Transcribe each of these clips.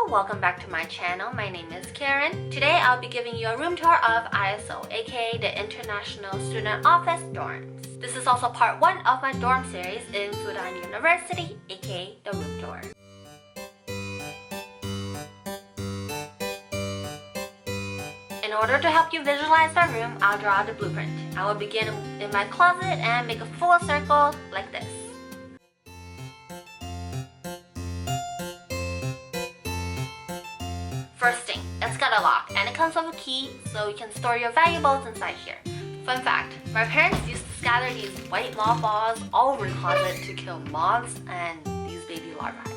welcome back to my channel. My name is Karen. Today I'll be giving you a room tour of ISO, aka the International Student Office dorms. This is also part 1 of my dorm series in Fudan University, aka the room tour. In order to help you visualize my room, I'll draw the blueprint. I will begin in my closet and make a full circle like this. First thing, it's got a lock and it comes with a key so you can store your valuables inside here. Fun fact, my parents used to scatter these white mothballs all over the closet to kill moths and these baby larvae.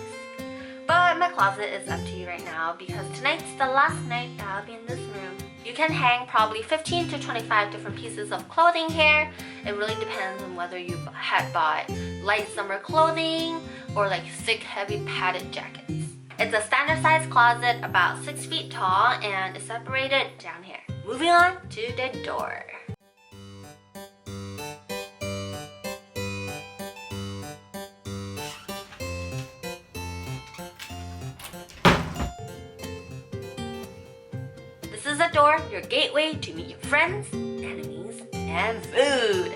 But my closet is empty right now because tonight's the last night that I'll be in this room. You can hang probably 15 to 25 different pieces of clothing here. It really depends on whether you had bought light summer clothing or like thick heavy padded jackets. It's a standard size closet about 6 feet tall and is separated down here. Moving on to the door. This is the door, your gateway to meet your friends, enemies, and food.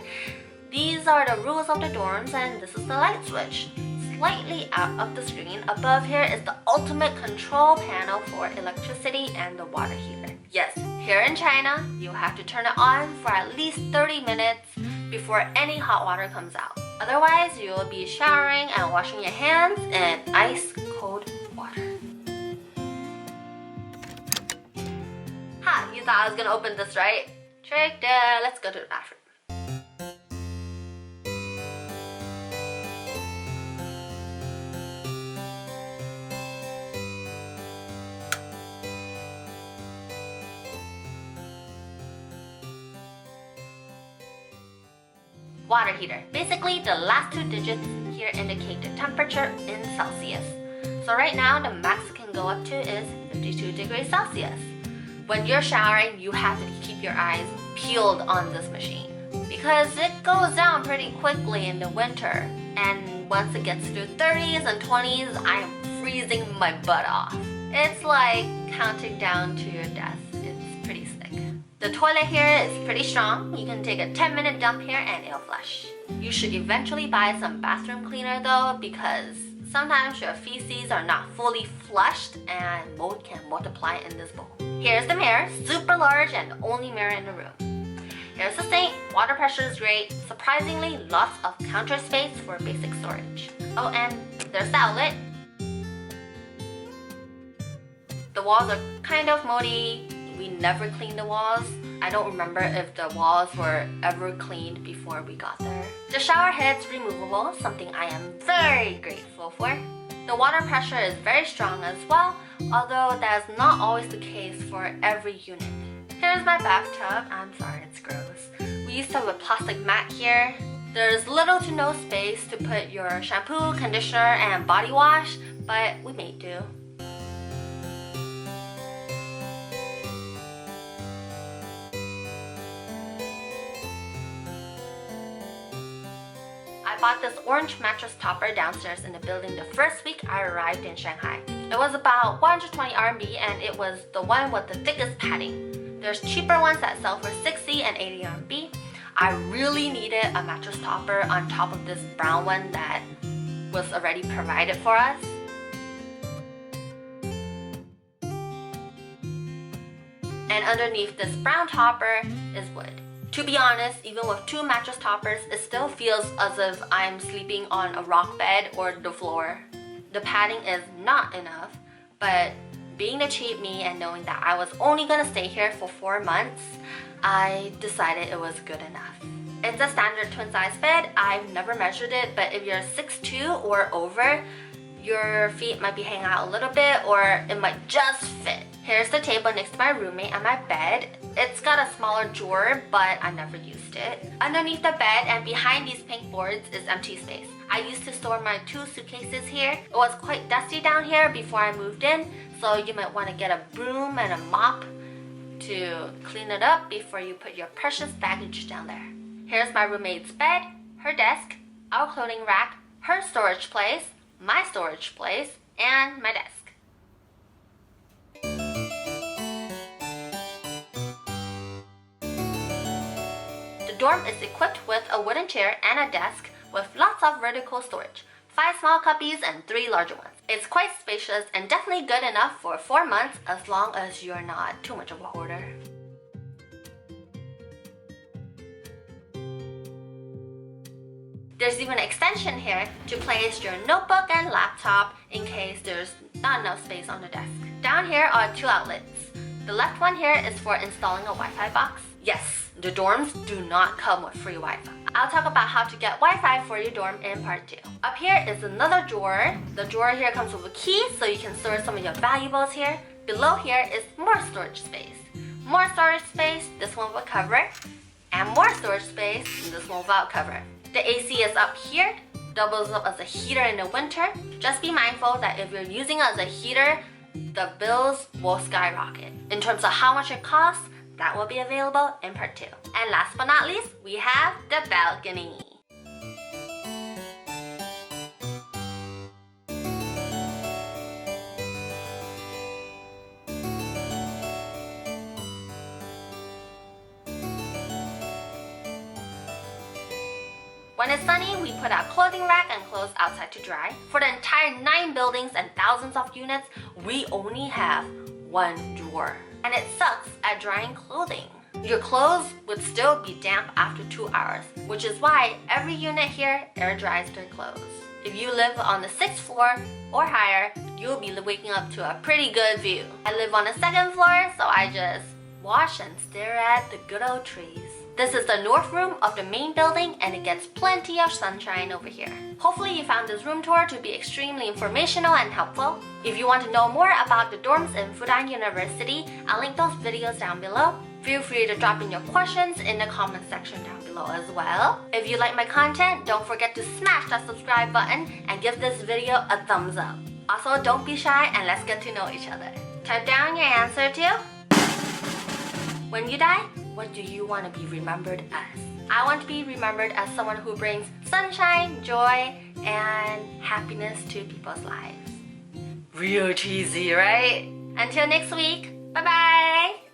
These are the rules of the dorms and this is the light switch. Slightly out of the screen above here is the ultimate control panel for electricity and the water heater. Yes, here in China, you have to turn it on for at least 30 minutes before any hot water comes out. Otherwise, you will be showering and washing your hands in ice cold water. Ha! You thought I was gonna open this, right? Trick there. Let's go to the bathroom. Water heater. Basically, the last 2 digits here indicate the temperature in Celsius. So right now, the max it can go up to is 52 degrees Celsius. When you're showering, you have to keep your eyes peeled on this machine because it goes down pretty quickly in the winter. And once it gets to 30s and 20s, I am freezing my butt off. It's like counting down to your death. It's pretty sick. The toilet here is pretty strong. You can take a 10-minute dump here and it'll flush. You should eventually buy some bathroom cleaner though because sometimes your feces are not fully flushed and mold can multiply in this bowl. Here's the mirror, super large and the only mirror in the room. Here's the sink, water pressure is great. Surprisingly, lots of counter space for basic storage. Oh, and there's the outlet. The walls are kind of moldy. We never cleaned the walls. I don't remember if the walls were ever cleaned before we got there. The shower head's removable, something I am very grateful for. The water pressure is very strong as well, although that's not always the case for every unit. Here's my bathtub. I'm sorry, it's gross. We used to have a plastic mat here. There's little to no space to put your shampoo, conditioner, and body wash, but we made do. I bought this orange mattress topper downstairs in the building the first week I arrived in Shanghai. It was about 120 RMB and it was the one with the thickest padding. There's cheaper ones that sell for 60 and 80 RMB. I really needed a mattress topper on top of this brown one that was already provided for us. And underneath this brown topper is wood. To be honest, even with 2 mattress toppers, it still feels as if I'm sleeping on a rock bed or the floor. The padding is not enough, but being the cheap me and knowing that I was only gonna stay here for 4 months, I decided it was good enough. It's a standard twin size bed. I've never measured it, but if you're 6'2" or over, your feet might be hanging out a little bit or it might just fit. Here's the table next to my roommate and my bed. It's got a smaller drawer, but I never used it. Underneath the bed and behind these pink boards is empty space. I used to store my 2 suitcases here. It was quite dusty down here before I moved in, so you might want to get a broom and a mop to clean it up before you put your precious baggage down there. Here's my roommate's bed, her desk, our clothing rack, her storage place, my storage place, and my desk. dorm is equipped with a wooden chair and a desk with lots of vertical storage, 5 small cubbies and 3 larger ones. It's quite spacious and definitely good enough for 4 months as long as you're not too much of a hoarder. There's even an extension here to place your notebook and laptop in case there's not enough space on the desk. Down here are 2 outlets. The left one here is for installing a Wi-Fi box. Yes, the dorms do not come with free Wi-Fi. I'll talk about how to get Wi-Fi for your dorm in part 2. Up here is another drawer. The drawer here comes with a key so you can store some of your valuables here. Below here is more storage space. More storage space, this one with cover. And more storage space, this one without cover. The AC is up here, doubles up as a heater in the winter. Just be mindful that if you're using it as a heater, the bills will skyrocket. In terms of how much it costs, that will be available in part 2. And last but not least, we have the balcony. When it's sunny, we put our clothing rack and clothes outside to dry. For the entire 9 buildings and thousands of units, we only have 1 drawer. And it sucks at drying clothing. Your clothes would still be damp after 2 hours, which is why every unit here air dries their clothes. If you live on the 6th floor or higher, you'll be waking up to a pretty good view. I live on the 2nd floor, so I just watch and stare at the good old trees. This is the north room of the main building and it gets plenty of sunshine over here. Hopefully you found this room tour to be extremely informational and helpful. If you want to know more about the dorms in Fudan University, I'll link those videos down below. Feel free to drop in your questions in the comment section down below as well. If you like my content, don't forget to smash that subscribe button and give this video a thumbs up. Also, don't be shy and let's get to know each other. Type down your answer to when you die, what do you want to be remembered as? I want to be remembered as someone who brings sunshine, joy, and happiness to people's lives. Real cheesy, right? Until next week, bye-bye!